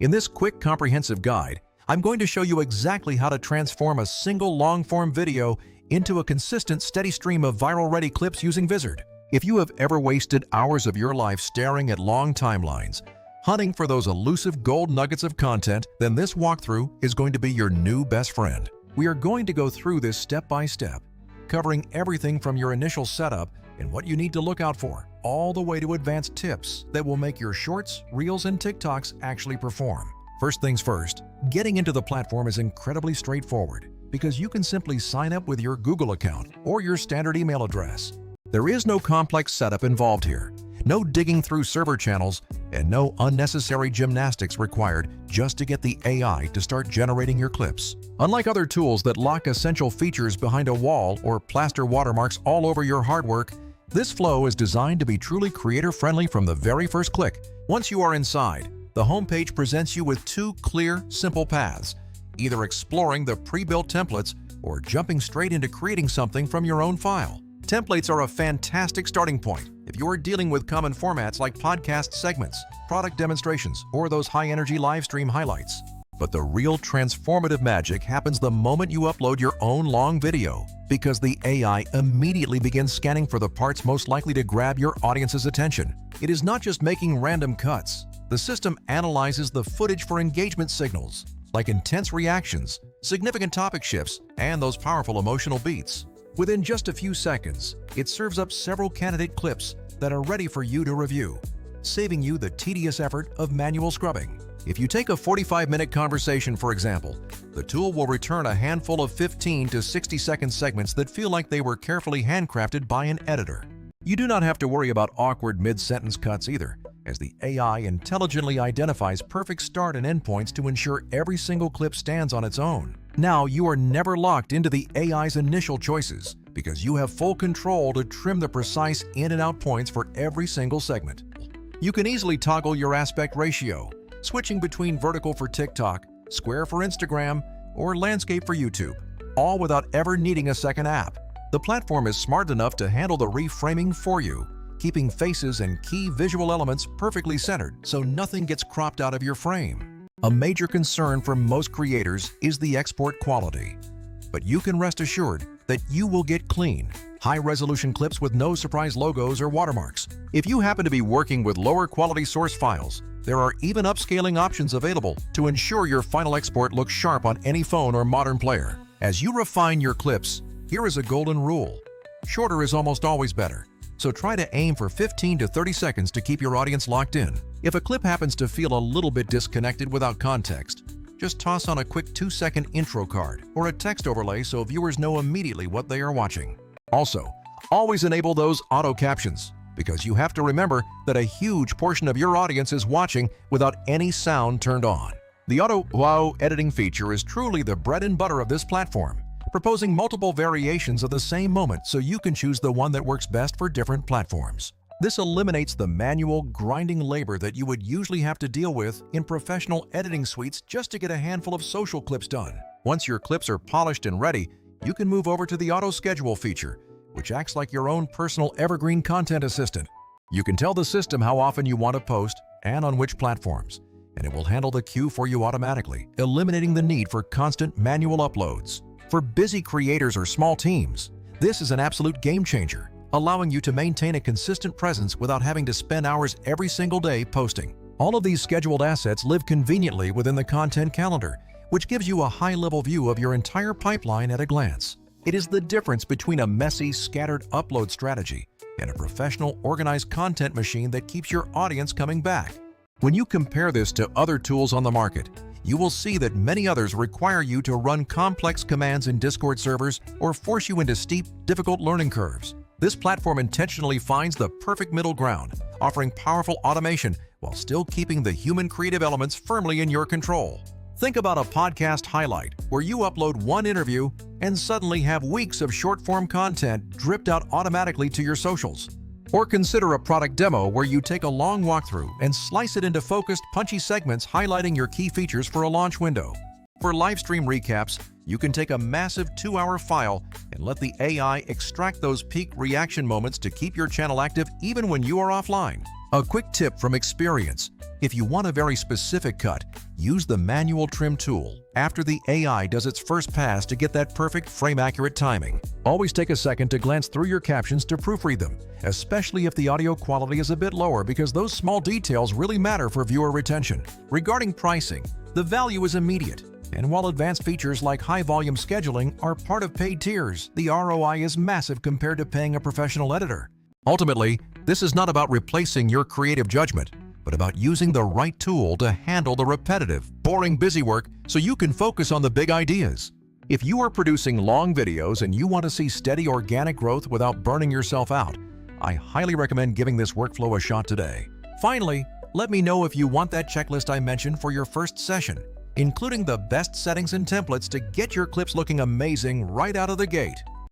In this quick, comprehensive guide, I'm going to show you exactly how to transform a single long-form video into a consistent, steady stream of viral-ready clips using Vizard. If you have ever wasted hours of your life staring at long timelines, hunting for those elusive gold nuggets of content, then this walkthrough is going to be your new best friend. We are going to go through this step by step, covering everything from your initial setup and what you need to look out for, all the way to advanced tips that will make your shorts, reels, and TikToks actually perform. First things first, getting into the platform is incredibly straightforward because you can simply sign up with your Google account or your standard email address. There is no complex setup involved here, no digging through server channels, and no unnecessary gymnastics required just to get the AI to start generating your clips. Unlike other tools that lock essential features behind a wall or plaster watermarks all over your hard work, this flow is designed to be truly creator-friendly from the very first click. Once you are inside, the homepage presents you with two clear, simple paths, either exploring the pre-built templates or jumping straight into creating something from your own file. Templates are a fantastic starting point if you are dealing with common formats like podcast segments, product demonstrations, or those high-energy live stream highlights. But the real transformative magic happens the moment you upload your own long video, because the AI immediately begins scanning for the parts most likely to grab your audience's attention. It is not just making random cuts. The system analyzes the footage for engagement signals, like intense reactions, significant topic shifts, and those powerful emotional beats. Within just a few seconds, it serves up several candidate clips that are ready for you to review, saving you the tedious effort of manual scrubbing. If you take a 45-minute conversation, for example, the tool will return a handful of 15 to 60-second segments that feel like they were carefully handcrafted by an editor. You do not have to worry about awkward mid-sentence cuts either, as the AI intelligently identifies perfect start and end points to ensure every single clip stands on its own. Now you are never locked into the AI's initial choices because you have full control to trim the precise in and out points for every single segment. You can easily toggle your aspect ratio, switching between vertical for TikTok, square for Instagram, or landscape for YouTube, all without ever needing a second app. The platform is smart enough to handle the reframing for you, keeping faces and key visual elements perfectly centered so nothing gets cropped out of your frame. A major concern for most creators is the export quality, but you can rest assured that you will get clean, high-resolution clips with no surprise logos or watermarks. If you happen to be working with lower quality source files, there are even upscaling options available to ensure your final export looks sharp on any phone or modern player. As you refine your clips, here is a golden rule. Shorter is almost always better, so try to aim for 15 to 30 seconds to keep your audience locked in. If a clip happens to feel a little bit disconnected without context, just toss on a quick 2-second intro card or a text overlay so viewers know immediately what they are watching. Also, always enable those auto captions, because you have to remember that a huge portion of your audience is watching without any sound turned on. The auto editing feature is truly the bread and butter of this platform, proposing multiple variations of the same moment so you can choose the one that works best for different platforms. This eliminates the manual, grinding labor that you would usually have to deal with in professional editing suites just to get a handful of social clips done. Once your clips are polished and ready, you can move over to the auto schedule feature, which acts like your own personal evergreen content assistant. You can tell the system how often you want to post and on which platforms, and it will handle the queue for you automatically, eliminating the need for constant manual uploads. For busy creators or small teams, this is an absolute game changer, allowing you to maintain a consistent presence without having to spend hours every single day posting. All of these scheduled assets live conveniently within the content calendar, which gives you a high-level view of your entire pipeline at a glance. It is the difference between a messy, scattered upload strategy and a professional, organized content machine that keeps your audience coming back. When you compare this to other tools on the market, you will see that many others require you to run complex commands in Discord servers or force you into steep, difficult learning curves. This platform intentionally finds the perfect middle ground, offering powerful automation while still keeping the human creative elements firmly in your control. Think about a podcast highlight where you upload one interview and suddenly have weeks of short-form content dripped out automatically to your socials. Or consider a product demo where you take a long walkthrough and slice it into focused, punchy segments highlighting your key features for a launch window. For live stream recaps, you can take a massive 2-hour file and let the AI extract those peak reaction moments to keep your channel active even when you are offline. A quick tip from experience: if you want a very specific cut, use the manual trim tool after the AI does its first pass to get that perfect frame-accurate timing. Always take a second to glance through your captions to proofread them, especially if the audio quality is a bit lower, because those small details really matter for viewer retention. Regarding pricing, the value is immediate. And while advanced features like high-volume scheduling are part of paid tiers, the ROI is massive compared to paying a professional editor. Ultimately, this is not about replacing your creative judgment, but about using the right tool to handle the repetitive, boring busy work so you can focus on the big ideas. If you are producing long videos and you want to see steady organic growth without burning yourself out, I highly recommend giving this workflow a shot today. Finally, let me know if you want that checklist I mentioned for your first session, including the best settings and templates to get your clips looking amazing right out of the gate.